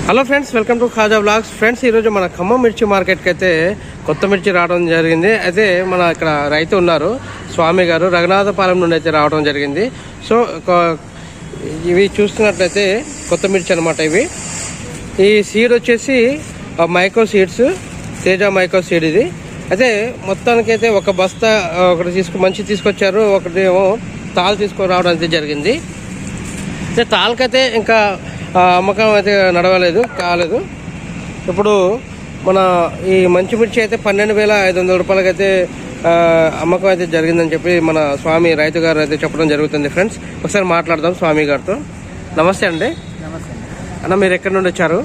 Hello friends, welcome to Khaja blogs. Friends, ఈరోజు మన ఖమ్మం మిర్చి మార్కెట్కి అయితే కొత్త మిర్చి రావడం జరిగింది. అయితే మన ఇక్కడ రైతు ఉన్నారు, స్వామి గారు, రఘునాథపాలెం నుండి అయితే రావడం జరిగింది. సో ఇవి చూస్తున్నట్లయితే కొత్త మిర్చి అనమాట. ఈ సీడ్ వచ్చేసి micro seeds, Teja micro seed ఇది. అయితే మొత్తానికి అయితే ఒక బస్తా ఒకటి మంచి తీసుకొచ్చారు, ఒకటి ఏమో తాళ్ళు తీసుకొని రావడం అయితే జరిగింది. అయితే తాళ్ళకైతే ఇంకా అమ్మకం అయితే కాలేదు. ఇప్పుడు మన ఈ మంచి మిర్చి అయితే 12,500 రూపాయలకి అయితే అమ్మకం అయితే జరిగిందని చెప్పి మన స్వామి రైతు గారు అయితే చెప్పడం జరుగుతుంది. ఫ్రెండ్స్, ఒకసారి మాట్లాడదాం స్వామి గారితో. నమస్తే అండి. అన్న, మీరు ఎక్కడి నుండి వచ్చారు?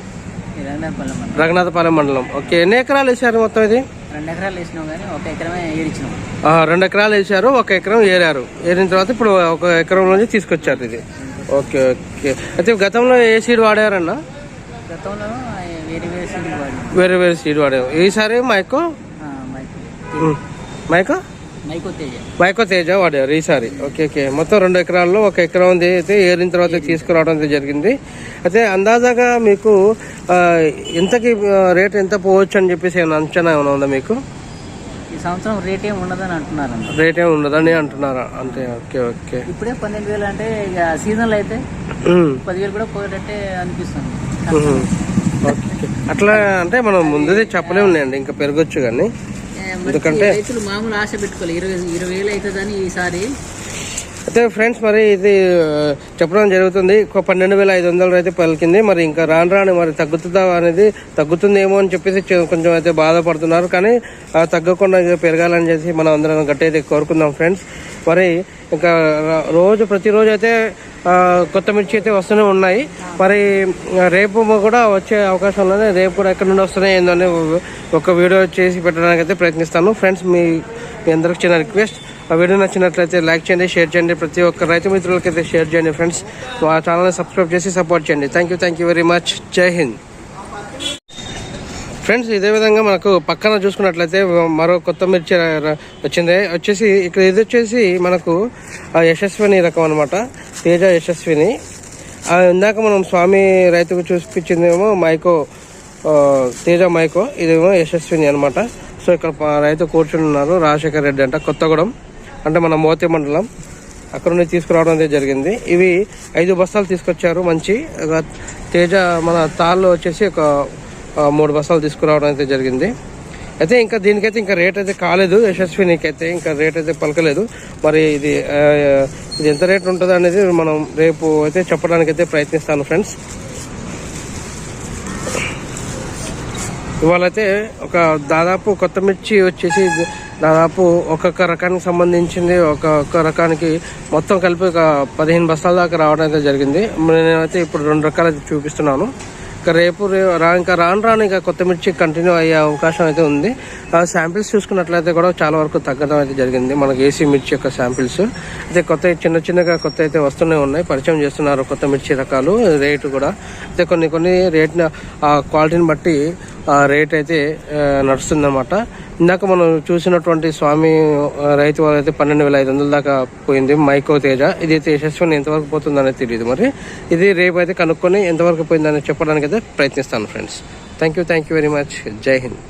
రఘునాథపాలెం మండలం. ఓకే, ఎన్ని ఎకరాలు వేసారు మొత్తం? ఇది 2 ఎకరాలు వేసినాం, కానీ 1 ఎకరమే ఏరిచ్చినాం. 2 ఎకరాలు వేసారు, 1 ఎకరం ఏరారు. ఏరిన తర్వాత ఇప్పుడు 1 ఎకరం నుంచి తీసుకొచ్చారు ఇది. Okay okay. అయితే గతంలో ఏ సీడ్ వాడారన్నా? గతంలో వేరే సీడ్ వాడారు. ఈసారి మైకో తేజ వాడారు ఈసారి. Okay okay. మొత్తం 2 ఎకరాల్లో 1 ఎకరం అయితే ఏరిన తర్వాత తీసుకురావడం అయితే జరిగింది. అయితే అందాజాగా మీకు ఎంతకి రేట్ ఎంత పోవచ్చు అని చెప్పేసి ఏమైనా అంచనా ఏమైనా ఉందా మీకు? ఈ సంవత్సరం రేట్ ఏమి ఉండదని అంటున్నారు. రేట్ ఏమి ఉండదని అంటున్నారా? అంతే. Okay okay. ఇప్పుడే 12,000 అంటే ఇక సీజన్లో అయితే 10,000 కూడా పోయేటట్టే అనిపిస్తుంది. అట్లా అంటే మనం ముందే చెప్పలేములేండి, ఇంకా పెరగచ్చు. కానీ ఎందుకంటే రైతులు మామూలు ఆశ పెట్టుకోవాలి, 20,000 అవుతుందని ఈసారి. అయితే ఫ్రెండ్స్, మరి ఇది చెప్పడం జరుగుతుంది. 12,500 అయితే పలికింది. మరి ఇంకా రాను మరి తగ్గుతుందేమో అని చెప్పేసి కొంచెం అయితే బాధపడుతున్నారు. కానీ తగ్గకుండా పెరగాలని చెప్పి మనం అందరం గట్టి అయితే కోరుకుందాం ఫ్రెండ్స్. మరి ఇంకా ప్రతిరోజు అయితే కొత్త మిర్చి అయితే వస్తూనే ఉన్నాయి. మరి రేపు కూడా వచ్చే అవకాశం ఉన్నది. రేపు కూడా ఎక్కడి నుండి వస్తున్నాయి ఏందని ఒక వీడియో చేసి పెట్టడానికి అయితే ప్రయత్నిస్తాను. ఫ్రెండ్స్, మీ అందరికి చిన్న రిక్వెస్ట్, ఆ వీడియో నచ్చినట్లయితే లైక్ చేయండి, షేర్ చేయండి. ప్రతి ఒక్క రైతు మిత్రులకి అయితే షేర్ చేయండి ఫ్రెండ్స్. మా ఛానల్ని సబ్స్క్రైబ్ చేసి సపోర్ట్ చేయండి. Thank you very much. జై హింద్. ఫ్రెండ్స్, ఇదే విధంగా మనకు పక్కన చూసుకున్నట్లయితే మరో కొత్త మిర్చి వచ్చేసి ఇక్కడ ఇది వచ్చేసి మనకు యశస్విని రకం అనమాట, తేజ యశస్విని. ఇందాక మనం స్వామి రైతుకు చూపించిందేమో తేజ మైకో, ఇదేమో యశస్విని అనమాట. సో ఇక్కడ రైతు కూర్చుని ఉన్నారు, రాజశేఖర్ రెడ్డి అంట, కొత్తగూడెం అంటే మన మోతే మండలం. అక్కడ నుండి తీసుకురావడం అనేది జరిగింది. ఇవి 5 బస్తాలు తీసుకొచ్చారు మంచి తేజ. మన తాళ్ళు వచ్చేసి ఒక 3 బస్తాలు తీసుకురావడం అయితే జరిగింది. అయితే ఇంకా దీనికైతే ఇంకా రేట్ అయితే కాలేదు. యశస్వినికి అయితే ఇంకా రేట్ అయితే పలకలేదు. మరి ఇది ఎంత రేట్ ఉంటుందో అనేది మనం రేపు అయితే చెప్పడానికి అయితే ప్రయత్నిస్తాను ఫ్రెండ్స్. ఇవాళైతే దాదాపు కొత్త మిర్చి వచ్చేసి దాదాపు ఒక్కొక్క రకానికి సంబంధించింది, ఒక్కొక్క రకానికి మొత్తం కలిపి ఒక 15 బస్తాల దాకా రావడం అయితే జరిగింది. నేనైతే ఇప్పుడు 2 రకాలు చూపిస్తున్నాను. ఇంకా రేపు ఇంకా రాను ఇంకా కొత్త మిర్చి కంటిన్యూ అయ్యే అవకాశం అయితే ఉంది. శాంపిల్స్ చూసుకున్నట్లయితే కూడా చాలా వరకు తగ్గడం అయితే జరిగింది మనకి ఏసీ మిర్చి యొక్క శాంపిల్స్. అయితే చిన్నగా కొత్త అయితే వస్తూనే ఉన్నాయి, పరిచయం చేస్తున్నారు కొత్త మిర్చి రకాలు. రేటు కూడా అయితే కొన్ని రేట్ క్వాలిటీని బట్టి రేట్ అయితే నడుస్తుందన్నమాట. ఇందాక మనం చూసినటువంటి స్వామి రైతు వాళ్ళైతే 12,500 దాకా పోయింది మైకో తేజ. ఇదైతే యశస్విని ఎంతవరకు పోతుందనేది తెలియదు. మరి ఇది రేపు అయితే కనుక్కొని ఎంతవరకు పోయిందని చెప్పడానికి అయితే ప్రయత్నిస్తాను friends. Thank you very much. జై హింద్.